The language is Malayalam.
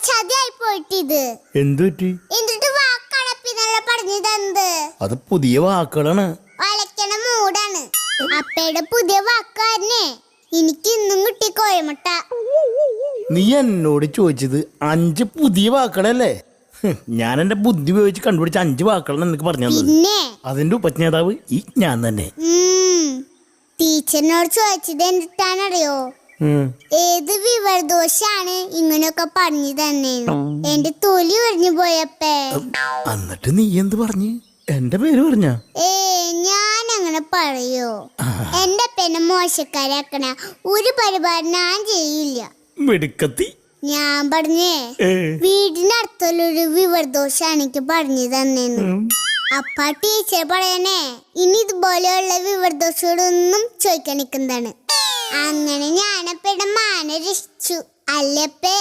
ചതിയായി പോയിട്ടിത്. എന്തുപറ്റി? എന്നിട്ട് വാക്കടപ്പിന്നല്ല പറഞ്ഞു തന്നത്. അത് പുതിയ വാക്കുകളാണ്. വലക്കണ മൂടാണ്. അപ്പയുടെ പുതിയ വാക്കാരനെ എനിക്ക് ഇന്നും കിട്ടി കോയമുട്ട. നീ എന്നോട് ചോദിച്ചത് 5 പുതിയ വാക്കുകളല്ലേ? ഞാൻ എന്റെ ബുദ്ധി ഉപയോഗിച്ച് കണ്ടുപിടിച്ച 5 വാക്കുകളാണ് നിനക്ക് പറഞ്ഞു തന്നത്. പിന്നെ അതിന്റെ ഉപജ്ഞാതാവ് ഈ ഞാൻ തന്നെ. ടീച്ചറിനോട് ചോദിച്ചത് എന്നിട്ടാണറിയോ ഏത് വിവരദോഷാണ് ഇങ്ങനെയൊക്കെ പറഞ്ഞു തന്നെ. എന്റെ തൊലി ഒഴിഞ്ഞു പോയപ്പേ. എന്നിട്ട് നീ എന്ത് പറഞ്ഞു? എന്റെ പേര് പറഞ്ഞ? ഞാൻ അങ്ങനെ പറയോ? എന്റെ പെന്നെ മോശക്കാരാക്കണ ഒരു പരിപാടി ഞാൻ ചെയ്യില്ല. മിടുക്കത്തി. ഞാൻ പറഞ്ഞേ വീടിനടുത്തുള്ളൊരു വിവരദോഷാണ് എനിക്ക് പറഞ്ഞു തന്നേന്ന്. അപ്പ ടീച്ചർ പറയണേ ഇനി ഇതുപോലെയുള്ള വിവരദോഷങ്ങളൊന്നും ചോദിക്കാൻ നിൽക്കുന്നതാണ്. അങ്ങനെ ഞാനപ്പയുടെ മാന രക്ഷിച്ചു അല്ലപ്പേ.